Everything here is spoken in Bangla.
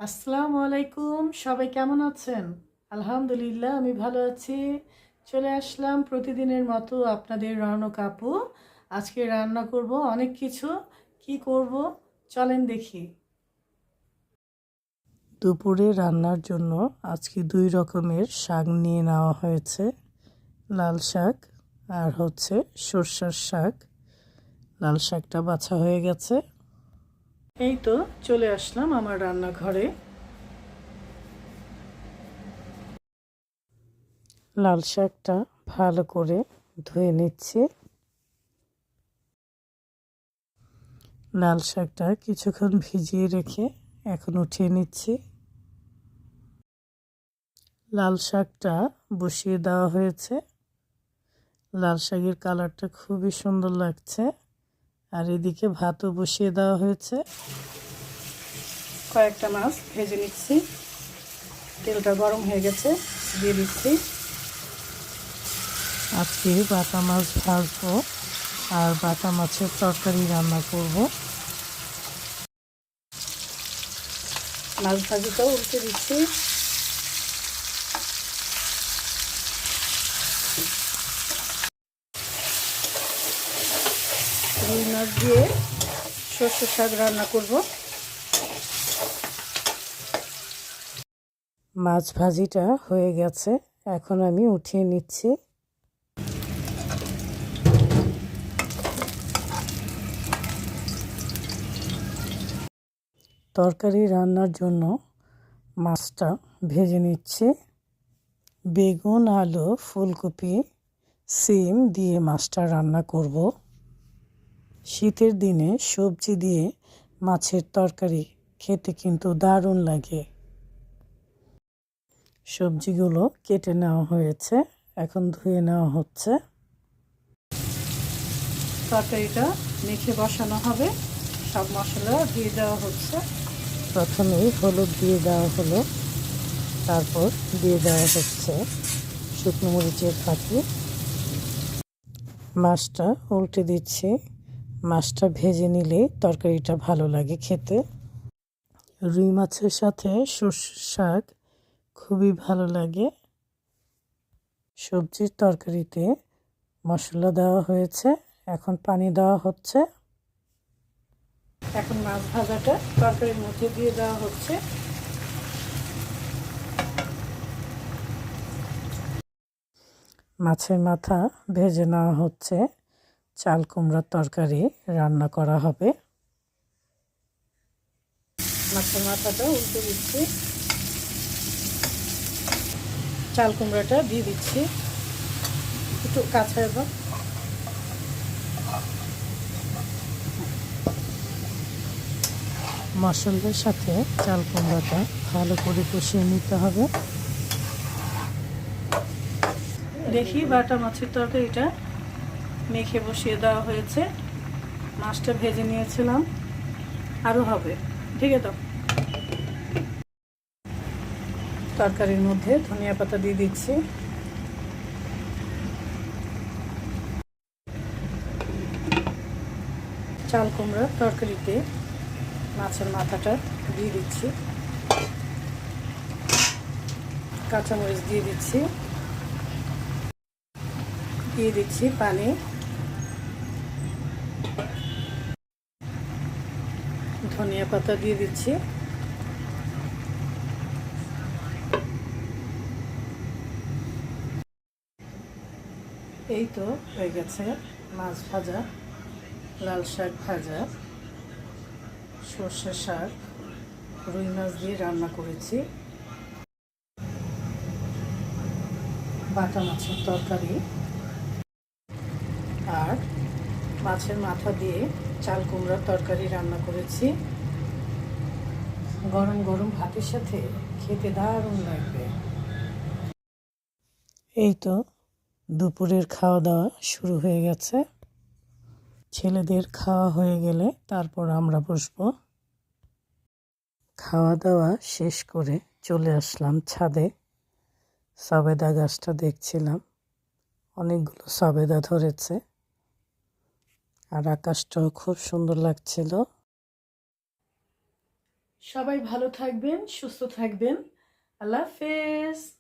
আসসালামু আলাইকুম, সবাই কেমন আছেন? আলহামদুলিল্লাহ আমি ভালো আছি। চলে আসলাম প্রতিদিনের মতো আপনাদের রৌনক আপু। আজকে রান্না করব অনেক কিছু। কি করব চলেন দেখি। দুপুরে রান্নার জন্য আজকে 2 রকমের শাক নিয়ে নেওয়া হয়েছে। লাল শাক আর সরষার শাক। লাল শাকটা বাছা হয়ে গেছে। এই তো চলে আসলাম আমার রান্নাঘরে। লাল শাকটা ভালো করে ধুয়ে নিচ্ছি। লাল শাকটা কিছুক্ষণ ভিজিয়ে রেখে এখন উঠিয়ে নিচ্ছি। লাল শাকটা বসিয়ে দেওয়া হয়েছে। লাল শাকের কালারটা খুবই সুন্দর লাগছে। আর এদিকে ভাতও বসিয়ে দেওয়া হয়েছে। কয়েকটা মাছ ভেজে নিচ্ছি। তেলটা গরম হয়ে গেছে, দিয়ে দিচ্ছি। আজকে বাটা মাছ ভাজবো আর বাটা মাছের তরকারি রান্না করব। মাছ ভাজিটাও উল্টে দিচ্ছি। রুই মাছ দিয়ে সর্ষে শাক রান্না করব। মাছ ভাজিটা হয়ে গেছে, এখন আমি উঠিয়ে নিচ্ছি। তরকারি রান্নার জন্য মাছটা ভেজে নিচ্ছি। বেগুন, আলু, ফুলকপি, সিম দিয়ে মাছটা রান্না করব। শীতের দিনে সবজি দিয়ে মাছের তরকারি খেতে কিন্তু দারুণ লাগে। সবজিগুলো কেটে নেওয়া হয়েছে, এখন ধুয়ে নেওয়া হচ্ছে। তরকারিটা মেখে বসানো হবে। সব মশলা দিয়ে দেওয়া হচ্ছে। প্রথমেই হলুদ দিয়ে দেওয়া হলো, তারপর দিয়ে দেওয়া হচ্ছে শুকনো মরিচের ফাঁকি। মাছটা উল্টে দিচ্ছি। মাছটা ভেজে নিলে তরকারিটা ভালো লাগে খেতে। রুই মাছের সাথে সর্ষে শাক খুবই ভালো লাগে। সবজির তরকারিতে মশলা দেওয়া হয়েছে, এখন পানি দেওয়া হচ্ছে। এখন মাছ ভাজাটা তরকারির মধ্যে দিয়ে দেওয়া হচ্ছে। মাছের মাথা ভেজে নেওয়া হচ্ছে। চাল কুমড়ার তরকারি রান্না করা হবে। মাছের মাথাটা উল্টে দিচ্ছি। চাল কুমড়াটা দিয়ে দিচ্ছি একটু কাঁচা এবং মশলার সাথে চাল কুমড়াটা ভালো করে কষিয়ে নিতে হবে। দেখি বাটা মাছের তরকারিটা মেখে বসিয়ে দেওয়া হয়েছে। মাছটা ভেজে নিয়েছিলাম, আরও হবে। ঠিক আছে, তরকারির মধ্যে ধনিয়া পাতা দিয়ে দিচ্ছি। চাল কুমড়ার তরকারিতে মাছের মাথাটা দিয়ে দিচ্ছি। কাঁচামরিচ দিয়ে দিচ্ছি। দিয়ে দিচ্ছি পানি। ধনিয়া পাতা দিয়ে দিচ্ছি। এই তো হয়ে গেছে মাছ ভাজা, লাল শাক ভাজা, সর্ষে শাক, রুই মাছ দিয়ে রান্না করেছি, বাটা মাছের তরকারি আর মাছের মাথা দিয়ে চাল কুমড়ার তরকারি রান্না করেছি। গরম গরম ভাতের সাথে খেতে দারুণ লাগবে। এই তো দুপুরের খাওয়া দাওয়া শুরু হয়ে গেছে। ছেলেদের খাওয়া হয়ে গেলে তারপর আমরা বসবো। খাওয়া দাওয়া শেষ করে চলে আসলাম ছাদে। সবেদা গাছটা দেখছিলাম, অনেকগুলো সবেদা ধরেছে আর আকাশটাও খুব সুন্দর লাগছিল। সবাই ভালো থাকবেন, সুস্থ থাকবেন। আল্লাহ হাফেজ।